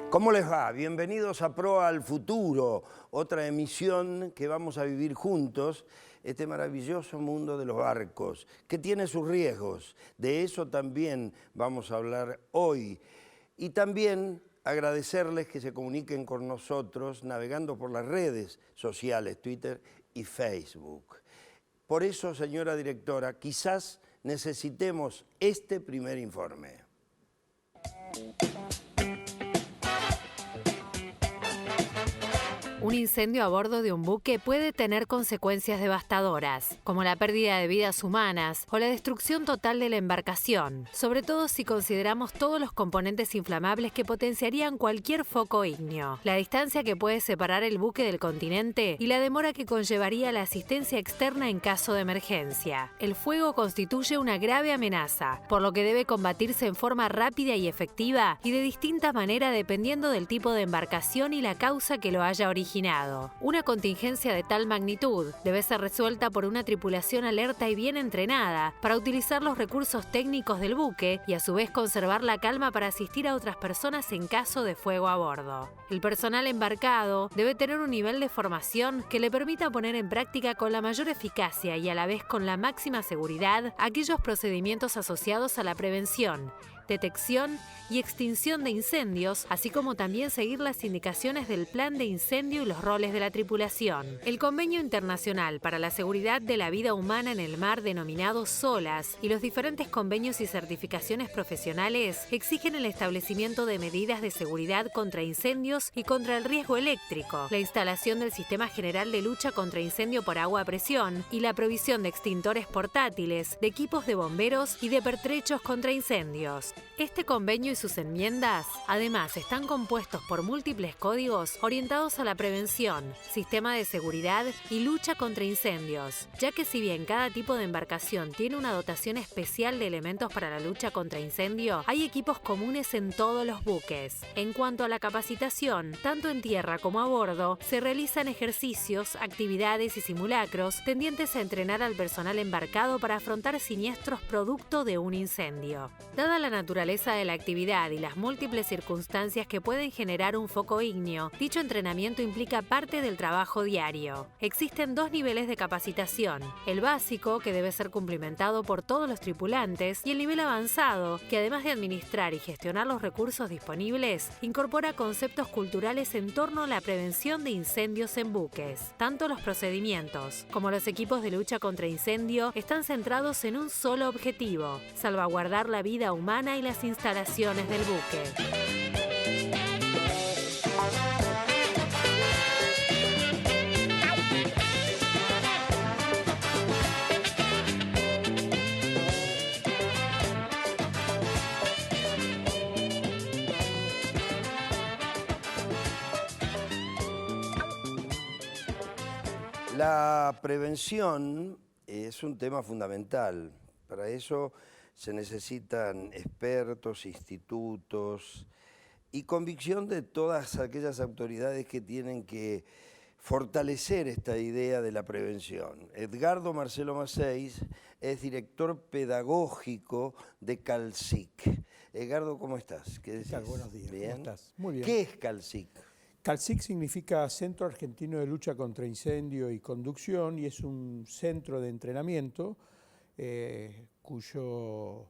¿Cómo les va? Bienvenidos a Proa al Futuro, otra emisión que vamos a vivir juntos, este maravilloso mundo de los barcos, que tiene sus riesgos. De eso también vamos a hablar hoy. Y también agradecerles que se comuniquen con nosotros navegando por las redes sociales, Twitter y Facebook. Por eso, señora directora, quizás necesitemos este primer informe. Un incendio a bordo de un buque puede tener consecuencias devastadoras, como la pérdida de vidas humanas o la destrucción total de la embarcación, sobre todo si consideramos todos los componentes inflamables que potenciarían cualquier foco ígneo, la distancia que puede separar el buque del continente y la demora que conllevaría la asistencia externa en caso de emergencia. El fuego constituye una grave amenaza, por lo que debe combatirse en forma rápida y efectiva y de distinta manera dependiendo del tipo de embarcación y la causa que lo haya originado. Una contingencia de tal magnitud debe ser resuelta por una tripulación alerta y bien entrenada para utilizar los recursos técnicos del buque y a su vez conservar la calma para asistir a otras personas en caso de fuego a bordo. El personal embarcado debe tener un nivel de formación que le permita poner en práctica con la mayor eficacia y a la vez con la máxima seguridad aquellos procedimientos asociados a la prevención, detección y extinción de incendios, así como también seguir las indicaciones del plan de incendio y los roles de la tripulación. El Convenio Internacional para la Seguridad de la Vida Humana en el Mar, denominado SOLAS, y los diferentes convenios y certificaciones profesionales exigen el establecimiento de medidas de seguridad contra incendios y contra el riesgo eléctrico, la instalación del Sistema General de Lucha contra Incendio por Agua a Presión y la provisión de extintores portátiles, de equipos de bomberos y de pertrechos contra incendios. Este convenio y sus enmiendas, además, están compuestos por múltiples códigos orientados a la prevención, sistema de seguridad y lucha contra incendios, ya que si bien cada tipo de embarcación tiene una dotación especial de elementos para la lucha contra incendio, hay equipos comunes en todos los buques. En cuanto a la capacitación, tanto en tierra como a bordo, se realizan ejercicios, actividades y simulacros tendientes a entrenar al personal embarcado para afrontar siniestros producto de un incendio. Dada la naturaleza de la actividad y las múltiples circunstancias que pueden generar un foco ígneo, dicho entrenamiento implica parte del trabajo diario. Existen dos niveles de capacitación: el básico, que debe ser cumplimentado por todos los tripulantes, y el nivel avanzado, que además de administrar y gestionar los recursos disponibles, incorpora conceptos culturales en torno a la prevención de incendios en buques. Tanto los procedimientos como los equipos de lucha contra incendio están centrados en un solo objetivo: salvaguardar la vida humana y las instalaciones del buque. La prevención es un tema fundamental. Para eso se necesitan expertos, institutos y convicción de todas aquellas autoridades que tienen que fortalecer esta idea de la prevención. Edgardo Marcelo Maceis es director pedagógico de CALCIC. Edgardo, ¿cómo estás? ¿Qué tal? Buenos días. ¿Bien? ¿Cómo estás? Muy bien. ¿Qué es CALCIC? CALCIC significa Centro Argentino de Lucha contra Incendio y Conducción, y es un centro de entrenamiento cuyo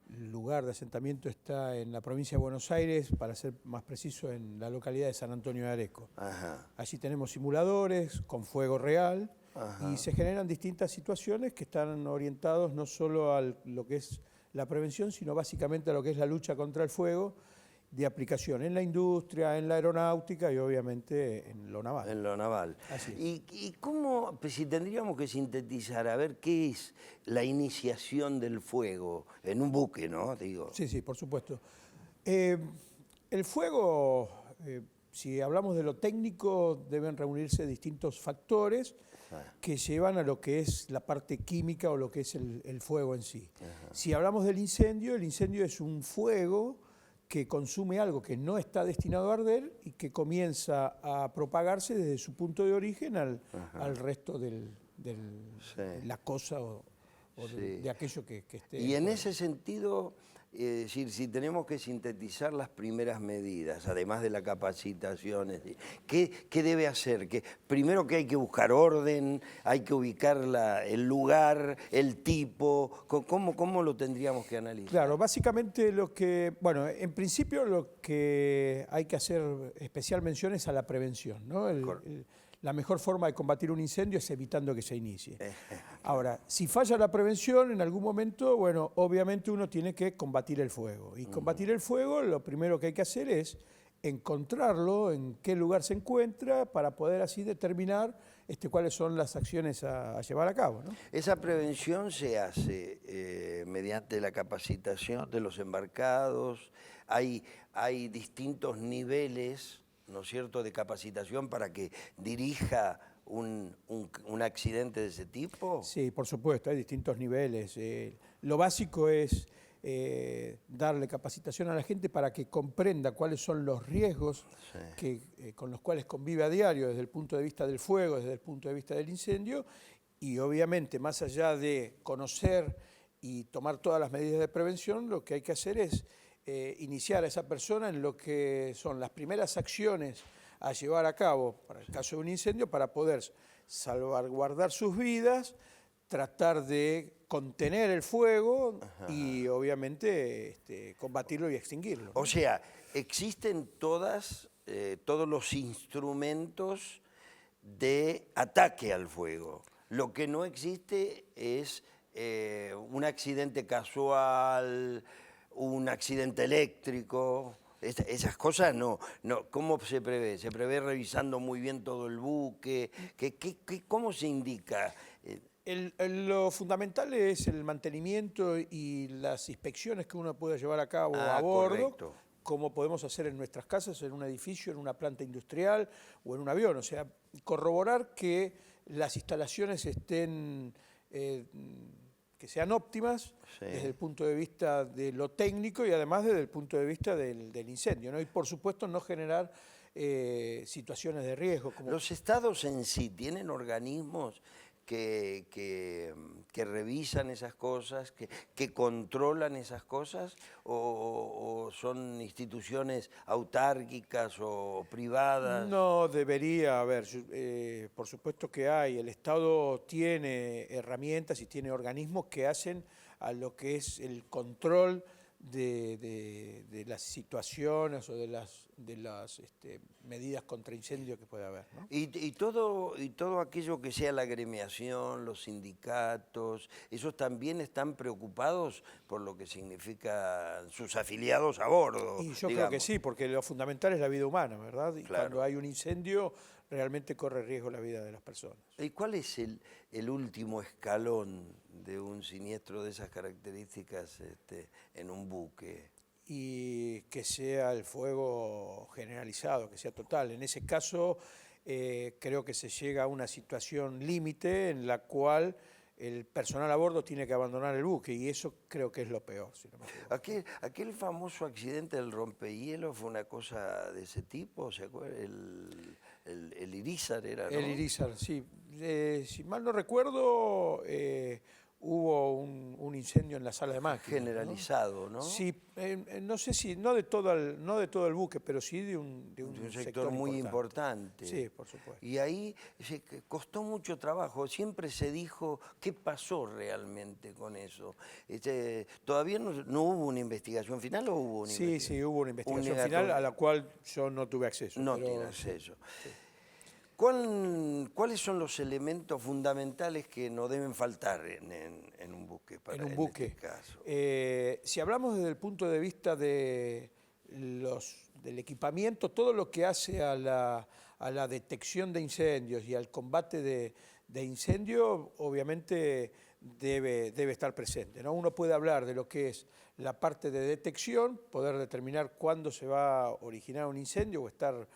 lugar de asentamiento está en la provincia de Buenos Aires, para ser más preciso, en la localidad de San Antonio de Areco. Ajá. Allí tenemos simuladores con fuego real. Ajá. Y se generan distintas situaciones que están orientados no solo a lo que es la prevención, sino básicamente a lo que es la lucha contra el fuego, de aplicación en la industria, en la aeronáutica y obviamente en lo naval. En lo naval. Así es. ¿Y cómo, pues, si tendríamos que sintetizar, a ver qué es la iniciación del fuego en un buque, ¿no? Digo. Sí, por supuesto. El fuego, si hablamos de lo técnico, deben reunirse distintos factores que llevan a lo que es la parte química o lo que es el fuego en sí. Si hablamos del incendio, el incendio es un fuego que consume algo que no está destinado a arder y que comienza a propagarse desde su punto de origen al resto de la cosa o de aquello que esté. Y en ese sentido, es decir, si tenemos que sintetizar las primeras medidas, además de la capacitación, ¿qué debe hacer? Primero que hay que buscar orden, hay que ubicar el lugar, el tipo, ¿cómo lo tendríamos que analizar? Claro, básicamente bueno, en principio lo que hay que hacer especial mención es a la prevención, ¿no? La mejor forma de combatir un incendio es evitando que se inicie. Ahora, si falla la prevención, en algún momento, bueno, obviamente uno tiene que combatir el fuego. Y combatir el fuego, lo primero que hay que hacer es encontrarlo, en qué lugar se encuentra, para poder así determinar cuáles son las acciones a llevar a cabo, ¿no? Esa prevención se hace mediante la capacitación de los embarcados. Hay distintos niveles, ¿no es cierto?, de capacitación para que dirija un accidente de ese tipo. Sí, por supuesto, hay distintos niveles. Lo básico es darle capacitación a la gente para que comprenda cuáles son los riesgos con los cuales convive a diario desde el punto de vista del fuego, desde el punto de vista del incendio, y obviamente más allá de conocer y tomar todas las medidas de prevención, lo que hay que hacer es iniciar a esa persona en lo que son las primeras acciones a llevar a cabo para el caso de un incendio, para poder salvaguardar sus vidas, tratar de contener el fuego y obviamente combatirlo y extinguirlo. O sea, existen todos los instrumentos de ataque al fuego. Lo que no existe es un accidente casual, un accidente eléctrico. Esas cosas no. ¿Cómo se prevé? ¿Se prevé revisando muy bien todo el buque? ¿Cómo se indica? Lo fundamental es el mantenimiento y las inspecciones que uno puede llevar a cabo a bordo, correcto, como podemos hacer en nuestras casas, en un edificio, en una planta industrial o en un avión. O sea, corroborar que las instalaciones estén que sean óptimas desde el punto de vista de lo técnico y además desde el punto de vista del incendio, ¿no? Y por supuesto no generar situaciones de riesgo. ¿Los estados en sí tienen organismos que revisan esas cosas, que controlan esas cosas, o son instituciones autárquicas o privadas? No debería haber, por supuesto que hay. El Estado tiene herramientas y tiene organismos que hacen a lo que es el control de las situaciones o de las medidas contra incendio que puede haber, ¿no? Y todo aquello que sea la agremiación, los sindicatos, esos también están preocupados por lo que significan sus afiliados a bordo. Y yo creo que sí, porque lo fundamental es la vida humana, ¿verdad? Y claro, cuando hay un incendio realmente corre riesgo la vida de las personas. ¿Y cuál es el último escalón de un siniestro de esas características en un buque? Y que sea el fuego generalizado, que sea total. En ese caso creo que se llega a una situación límite en la cual el personal a bordo tiene que abandonar el buque, y eso creo que es lo peor. Si no me equivoco. Aquel famoso accidente del rompehielo fue una cosa de ese tipo, ¿se acuerda? El Irizar era, ¿no? El Irizar, sí. Si mal no recuerdo, hubo un incendio en la sala de máquinas. Generalizado, ¿no? Sí, no sé si, no de todo el buque, pero sí de un sector muy importante. Sí, por supuesto. Y ahí costó mucho trabajo. Siempre se dijo qué pasó realmente con eso. ¿Todavía no hubo una investigación final o hubo una investigación? Sí, hubo una investigación final a la cual yo no tuve acceso. No tiene acceso. Sí. ¿Cuáles son los elementos fundamentales que no deben faltar en un buque? Este caso? Si hablamos desde el punto de vista del equipamiento, todo lo que hace a la detección de incendios y al combate de incendios, obviamente debe estar presente, ¿no? Uno puede hablar de lo que es la parte de detección, poder determinar cuándo se va a originar un incendio o estar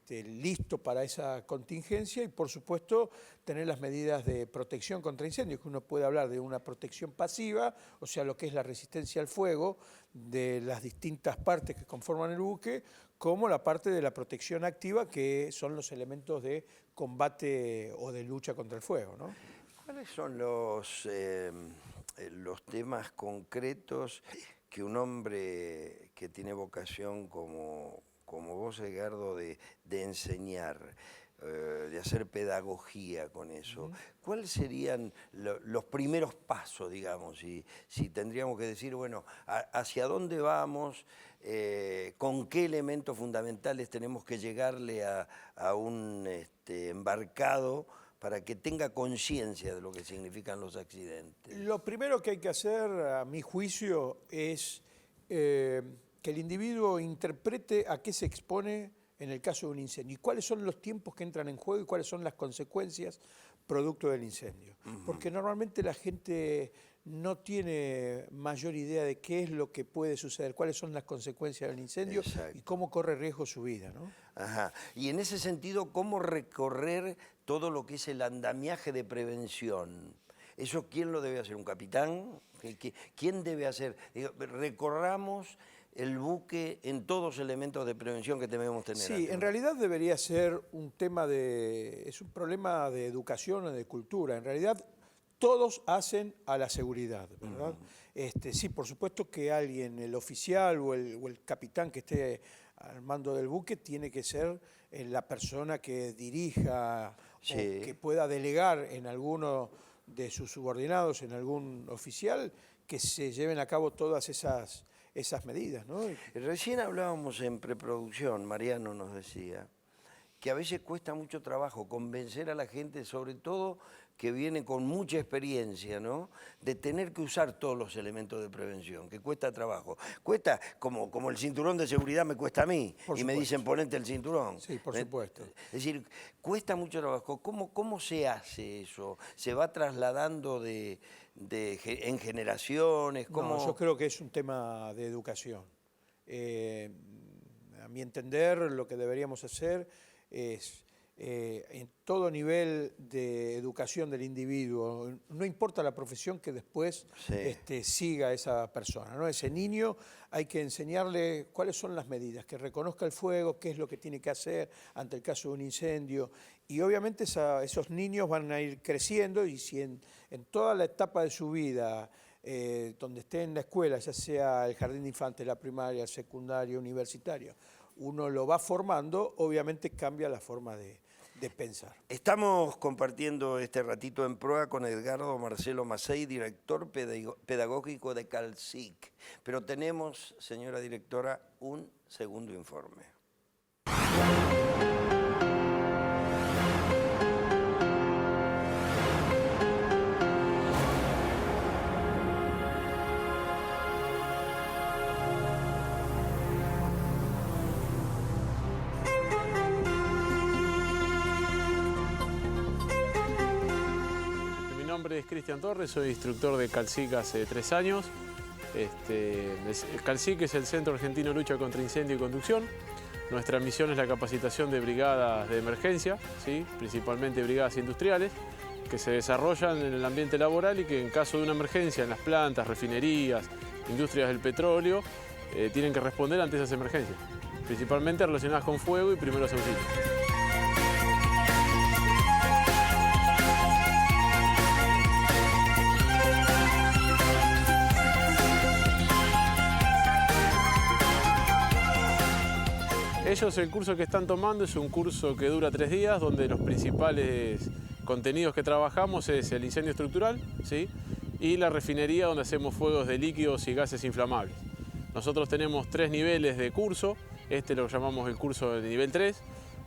listo para esa contingencia y, por supuesto, tener las medidas de protección contra incendios, que uno puede hablar de una protección pasiva, o sea, lo que es la resistencia al fuego de las distintas partes que conforman el buque, como la parte de la protección activa, que son los elementos de combate o de lucha contra el fuego, ¿no? ¿Cuáles son los temas concretos que un hombre que tiene vocación como vos, Edgardo, de enseñar, de hacer pedagogía con eso, ¿cuáles serían los primeros pasos, digamos, si tendríamos que decir, bueno, hacia dónde vamos, con qué elementos fundamentales tenemos que llegarle a un embarcado para que tenga conciencia de lo que significan los accidentes? Lo primero que hay que hacer, a mi juicio, es que el individuo interprete a qué se expone en el caso de un incendio y cuáles son los tiempos que entran en juego y cuáles son las consecuencias producto del incendio. Porque normalmente la gente no tiene mayor idea de qué es lo que puede suceder, cuáles son las consecuencias del incendio. Exacto. Y cómo corre riesgo su vida, ¿no? Ajá. Y en ese sentido, ¿cómo recorrer todo lo que es el andamiaje de prevención? ¿Eso quién lo debe hacer? ¿Un capitán? ¿Quién debe hacer? Recorramos el buque en todos los elementos de prevención que debemos tener. Sí, en realidad debería ser un tema es un problema de educación o de cultura. En realidad todos hacen a la seguridad, ¿verdad? Sí, por supuesto que alguien, el oficial o el capitán que esté al mando del buque, tiene que ser la persona que dirija o que pueda delegar en alguno de sus subordinados, en algún oficial, que se lleven a cabo todas esas medidas, ¿no? Recién hablábamos en preproducción, Mariano nos decía, que a veces cuesta mucho trabajo convencer a la gente, sobre todo que viene con mucha experiencia, ¿no?, de tener que usar todos los elementos de prevención, que cuesta trabajo. Cuesta, como el cinturón de seguridad me cuesta a mí, y me dicen ponete el cinturón. Sí, por supuesto. Es decir, cuesta mucho trabajo. ¿Cómo se hace eso? ¿Se va trasladando en generaciones? No, yo creo que es un tema de educación. A mi entender, lo que deberíamos hacer es, en todo nivel de educación del individuo, no importa la profesión, que después siga esa persona, ¿no? Ese niño hay que enseñarle cuáles son las medidas, que reconozca el fuego, qué es lo que tiene que hacer ante el caso de un incendio. Y obviamente esos niños van a ir creciendo, y si en toda la etapa de su vida, donde esté en la escuela, ya sea el jardín de infantes, la primaria, el secundario, universitario, uno lo va formando, obviamente cambia la forma de pensar. Estamos compartiendo este ratito en proa con Edgardo Marcelo Macei, director pedagógico de CalSIC. Pero tenemos, señora directora, un segundo informe. Mi nombre es Cristian Torres, soy instructor de CalSIC hace 3 años. El CalSIC es el Centro Argentino de Lucha contra Incendio y Conducción. Nuestra misión es la capacitación de brigadas de emergencia, ¿sí?, principalmente brigadas industriales, que se desarrollan en el ambiente laboral y que en caso de una emergencia en las plantas, refinerías, industrias del petróleo, tienen que responder ante esas emergencias, principalmente relacionadas con fuego y primeros auxilios. Ellos, el curso que están tomando es un curso que dura 3 días, donde los principales contenidos que trabajamos es el incendio estructural, ¿sí?, y la refinería, donde hacemos fuegos de líquidos y gases inflamables. Nosotros tenemos 3 niveles de curso. Este lo llamamos el curso de nivel 3,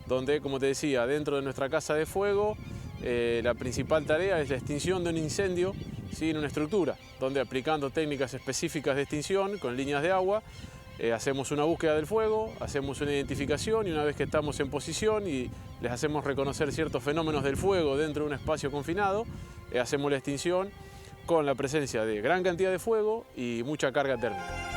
donde, como te decía, dentro de nuestra casa de fuego, la principal tarea es la extinción de un incendio, ¿sí?, en una estructura, donde aplicando técnicas específicas de extinción con líneas de agua, hacemos una búsqueda del fuego, hacemos una identificación, y una vez que estamos en posición y les hacemos reconocer ciertos fenómenos del fuego dentro de un espacio confinado, hacemos la extinción con la presencia de gran cantidad de fuego y mucha carga térmica.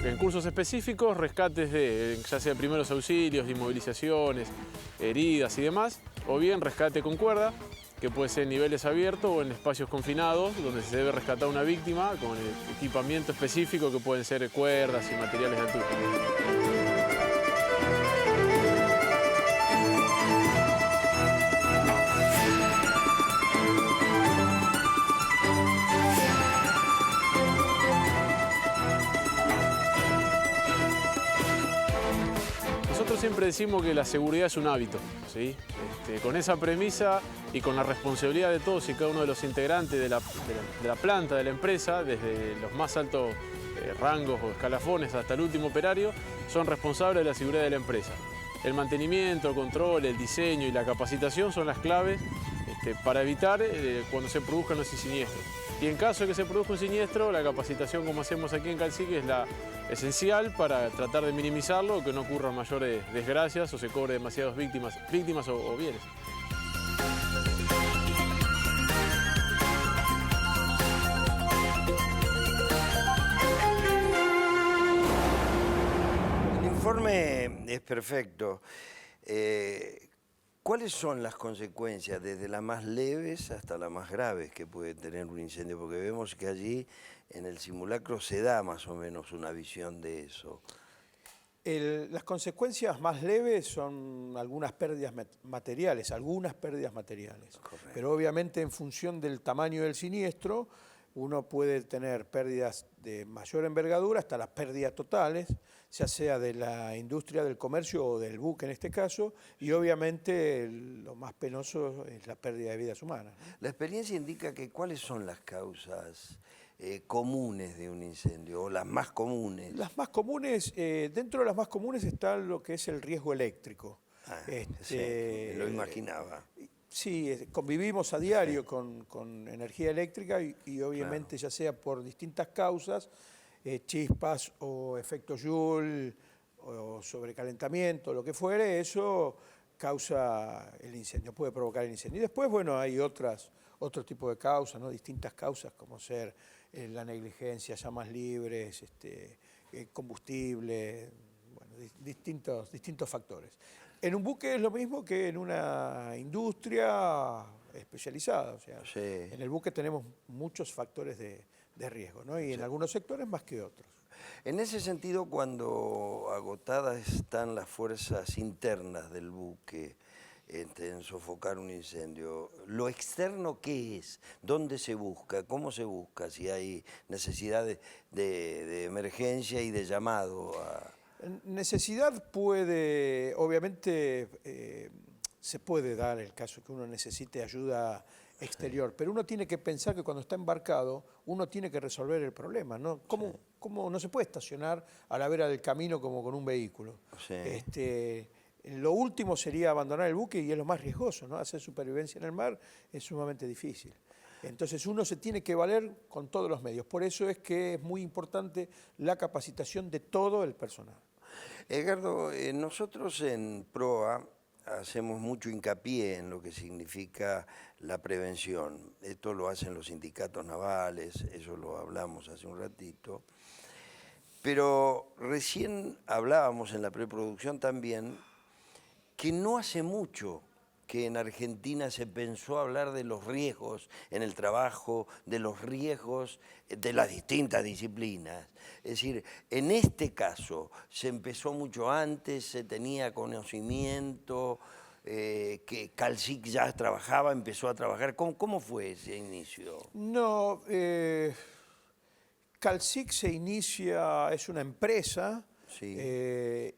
En cursos específicos, rescates de ya sea primeros auxilios, inmovilizaciones, heridas y demás, o bien rescate con cuerda, que puede ser en niveles abiertos o en espacios confinados, donde se debe rescatar una víctima con equipamiento específico que pueden ser cuerdas y materiales de altura. Nosotros siempre decimos que la seguridad es un hábito, ¿sí? Con esa premisa y con la responsabilidad de todos y cada uno de los integrantes de la planta, de la empresa, desde los más altos rangos o escalafones hasta el último operario, son responsables de la seguridad de la empresa. El mantenimiento, el control, el diseño y la capacitación son las claves para evitar cuando se produzcan los siniestros. Y en caso de que se produzca un siniestro, la capacitación, como hacemos aquí en Calcique, es la esencial para tratar de minimizarlo, que no ocurran mayores desgracias o se cobre demasiadas víctimas o bienes. El informe es perfecto. ¿Cuáles son las consecuencias, desde las más leves hasta las más graves, que puede tener un incendio? Porque vemos que allí en el simulacro se da más o menos una visión de eso. Las consecuencias más leves son algunas pérdidas materiales, Correcto. Pero obviamente en función del tamaño del siniestro, uno puede tener pérdidas de mayor envergadura hasta las pérdidas totales, ya sea de la industria del comercio o del buque en este caso, y obviamente lo más penoso es la pérdida de vidas humanas. La experiencia indica que cuáles son las causas comunes de un incendio, o las más comunes. Las más comunes, dentro de las más comunes está lo que es el riesgo eléctrico. Sí, me lo imaginaba. Sí, convivimos a diario con energía eléctrica y obviamente Claro. ya sea por distintas causas, chispas o efecto Joule o sobrecalentamiento, lo que fuere, eso causa el incendio, puede provocar el incendio. Y después, bueno, hay otro tipo de causas, ¿no? Distintas causas como ser la negligencia, llamas libres, combustible, bueno, distintos factores. En un buque es lo mismo que en una industria especializada, o sea, Sí. en el buque tenemos muchos factores de riesgo, ¿no? Y en algunos sectores más que otros. En ese sentido, cuando agotadas están las fuerzas internas del buque en sofocar un incendio, ¿lo externo qué es? ¿Dónde se busca? ¿Cómo se busca? Si hay necesidad de emergencia y de llamado a... Necesidad puede, obviamente, se puede dar el caso que uno necesite ayuda exterior, pero uno tiene que pensar que cuando está embarcado, uno tiene que resolver el problema, ¿no? ¿Cómo no se puede estacionar a la vera del camino como con un vehículo? Sí. Lo último sería abandonar el buque y es lo más riesgoso, ¿no? Hacer supervivencia en el mar es sumamente difícil. Entonces uno se tiene que valer con todos los medios. Por eso es que es muy importante la capacitación de todo el personal. Edgardo, nosotros en PROA hacemos mucho hincapié en lo que significa la prevención. Esto lo hacen los sindicatos navales, eso lo hablamos hace un ratito. Pero recién hablábamos en la preproducción también que no hace mucho que en Argentina se pensó hablar de los riesgos en el trabajo, de los riesgos de las distintas disciplinas. Es decir, en este caso se empezó mucho antes, se tenía conocimiento, que Calcique ya trabajaba, empezó a trabajar. ¿Cómo fue ese inicio? No, Calcique se inicia, es una empresa, Sí.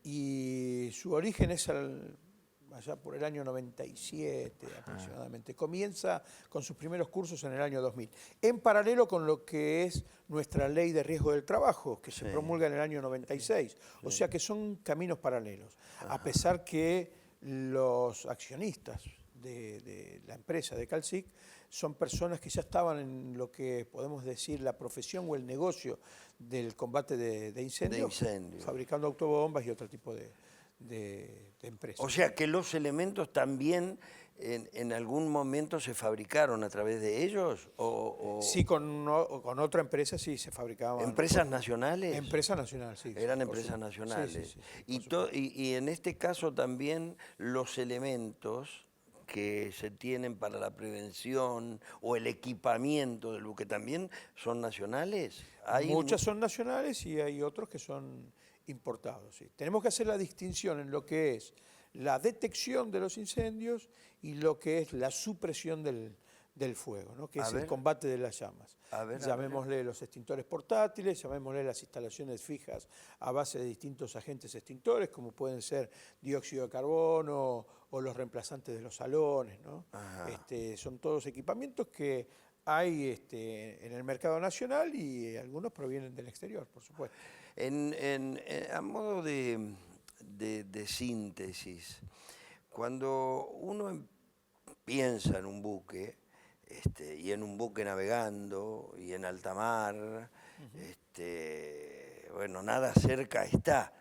Y su origen es allá por el año 97 aproximadamente. Comienza con sus primeros cursos en el año 2000, en paralelo con lo que es nuestra ley de riesgo del trabajo, que se promulga en el año 96. O sea que son caminos paralelos, a pesar que los accionistas de la empresa de Calcic son personas que ya estaban en lo que podemos decir la profesión o el negocio del combate de incendios, fabricando autobombas y otro tipo de empresas. O sea que los elementos también en algún momento se fabricaron a través de ellos. Sí, con otra empresa sí se fabricaban. ¿Empresas nacionales? Empresas nacionales, sí. Eran empresas nacionales. Sí, Y en este caso también los elementos que se tienen para la prevención o el equipamiento del buque también son nacionales. Muchas son nacionales y hay otros que son importados. Sí. Tenemos que hacer la distinción en lo que es la detección de los incendios y lo que es la supresión del fuego, ¿no? Que es el combate de las llamas. Llamémosle los extintores portátiles, llamémosle las instalaciones fijas a base de distintos agentes extintores, como pueden ser dióxido de carbono o los reemplazantes de los salones, ¿no? Son todos equipamientos que hay en el mercado nacional y algunos provienen del exterior, por supuesto. A modo de síntesis, cuando uno piensa en un buque, y en un buque navegando, y en alta mar, bueno, nada cerca está.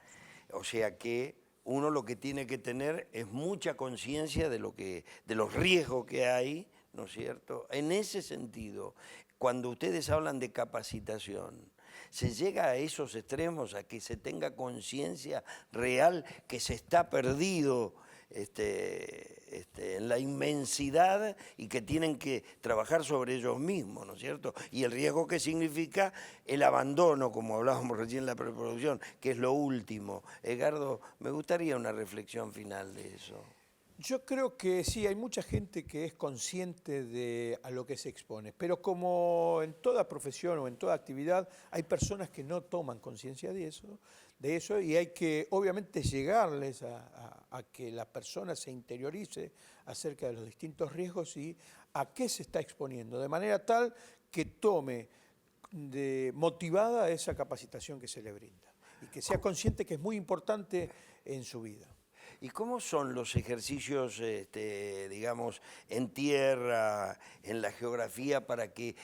O sea que uno lo que tiene que tener es mucha conciencia de los riesgos que hay, ¿no es cierto? En ese sentido, cuando ustedes hablan de capacitación, ¿se llega a esos extremos, a que se tenga conciencia real que se está perdido en la inmensidad y que tienen que trabajar sobre ellos mismos, ¿no es cierto? Y el riesgo que significa el abandono, como hablábamos recién en la preproducción, que es lo último. Edgardo, me gustaría una reflexión final de eso. Yo creo que sí, hay mucha gente que es consciente a lo que se expone, pero como en toda profesión o en toda actividad, hay personas que no toman conciencia de eso y hay que obviamente llegarles a que la persona se interiorice acerca de los distintos riesgos y a qué se está exponiendo, de manera tal que tome motivada esa capacitación que se le brinda y que sea consciente que es muy importante en su vida. ¿Y cómo son los ejercicios, digamos, en tierra, en la geografía, para que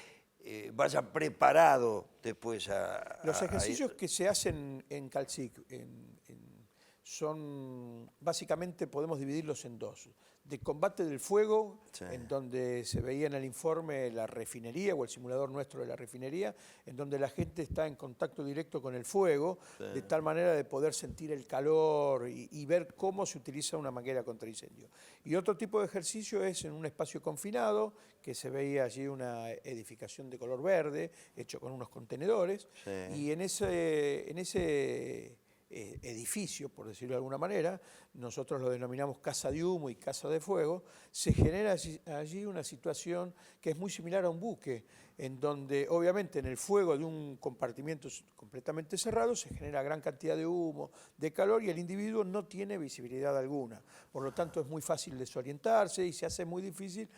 vaya preparado después a... Los ejercicios que se hacen en Calcic son, básicamente podemos dividirlos en dos. De combate del fuego, sí, en donde se veía en el informe la refinería o el simulador nuestro de la refinería, en donde la gente está en contacto directo con el fuego, sí, de tal manera de poder sentir el calor y ver cómo se utiliza una manguera contra incendio. Y otro tipo de ejercicio es en un espacio confinado, que se veía allí una edificación de color verde, hecho con unos contenedores, sí, y en ese edificio, por decirlo de alguna manera, nosotros lo denominamos casa de humo y casa de fuego, se genera allí una situación que es muy similar a un buque, en donde obviamente en el fuego de un compartimiento completamente cerrado se genera gran cantidad de humo, de calor y el individuo no tiene visibilidad alguna. Por lo tanto es muy fácil desorientarse y se hace muy difícil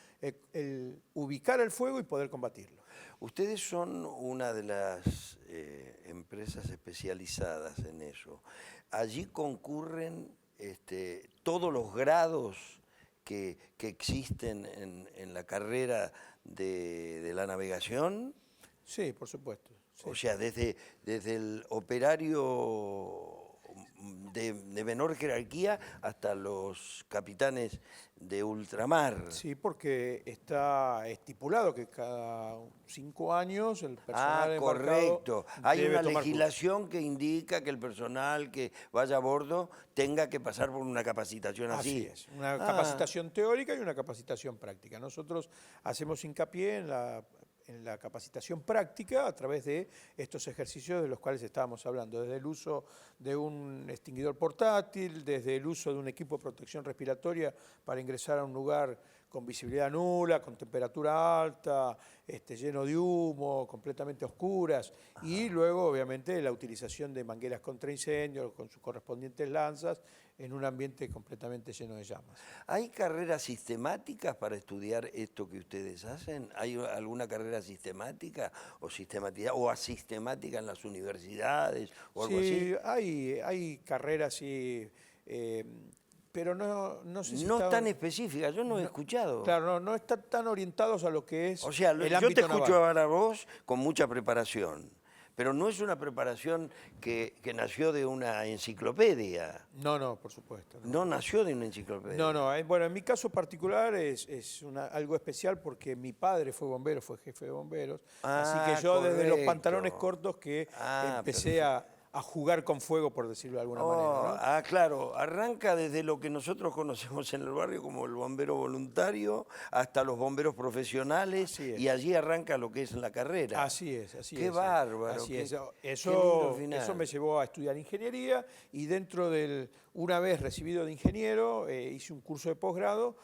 el ubicar el fuego y poder combatirlo. Ustedes son una de las empresas especializadas en eso. Allí concurren todos los grados que existen en la carrera de la navegación. Sí, por supuesto. Sí. O sea, desde el operario de menor jerarquía hasta los capitanes de ultramar. Sí, porque está estipulado que cada 5 años el personal embarcado correcto. Hay una legislación que indica que el personal que vaya a bordo tenga que pasar por una capacitación así. Así es, una capacitación teórica y una capacitación práctica. Nosotros hacemos hincapié en la capacitación práctica a través de estos ejercicios de los cuales estábamos hablando, desde el uso de un extinguidor portátil, desde el uso de un equipo de protección respiratoria para ingresar a un lugar con visibilidad nula, con temperatura alta, lleno de humo, completamente oscuras, y luego obviamente la utilización de mangueras contra incendios con sus correspondientes lanzas en un ambiente completamente lleno de llamas. ¿Hay carreras sistemáticas para estudiar esto que ustedes hacen? ¿Hay alguna carrera sistemática o asistemática en las universidades o algo así? Sí, hay carreras, sí, pero no sé si No está- tan específica, yo no he escuchado. Claro, no están tan orientados a lo que es O sea, el yo ámbito te escucho naval. ahora a vos con mucha preparación, pero no es una preparación que nació de una enciclopedia. No, por supuesto. No nació de una enciclopedia. No, bueno, en mi caso particular es algo especial porque mi padre fue bombero, fue jefe de bomberos, así Ah, que yo desde los correcto. pantalones cortos que Ah, empecé a jugar con fuego, por decirlo de alguna manera, ¿no? Claro, arranca desde lo que nosotros conocemos en el barrio como el bombero voluntario hasta los bomberos profesionales Así es. y allí arranca lo que es la carrera. Así es. Qué bárbaro, Así qué- es. qué Eso, lindo final. eso me llevó a estudiar ingeniería y una vez recibido de ingeniero, hice un curso de posgrado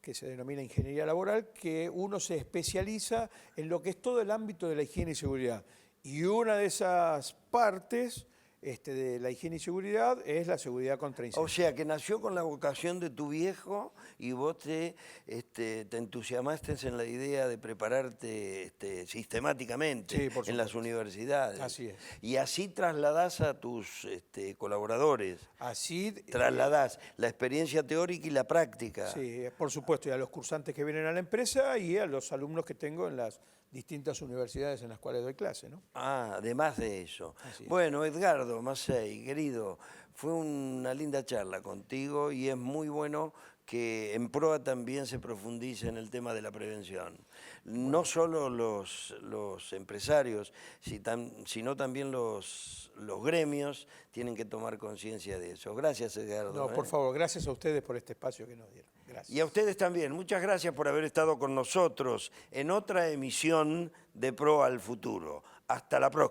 que se denomina ingeniería laboral, que uno se especializa en lo que es todo el ámbito de la higiene y seguridad. Y una de esas partes de la higiene y seguridad es la seguridad contra O incendios. sea, que nació con la vocación de tu viejo y vos te entusiasmaste en la idea de prepararte sistemáticamente Sí, por en las supuesto. universidades. Así es. Y así trasladás a tus colaboradores, Así, trasladás la experiencia teórica y la práctica. sí, por supuesto, y a los cursantes que vienen a la empresa y a los alumnos que tengo en las distintas universidades en las cuales doy clase, ¿no? Además de eso. Así es. Bueno, Edgardo Macei, querido, fue una linda charla contigo y es muy bueno que en PROA también se profundice en el tema de la prevención. No solo los empresarios, sino también los gremios tienen que tomar conciencia de eso. Gracias, Edgardo. No, por favor, gracias a ustedes por este espacio que nos dieron. Gracias. Y a ustedes también. Muchas gracias por haber estado con nosotros en otra emisión de PROA al Futuro. Hasta la próxima.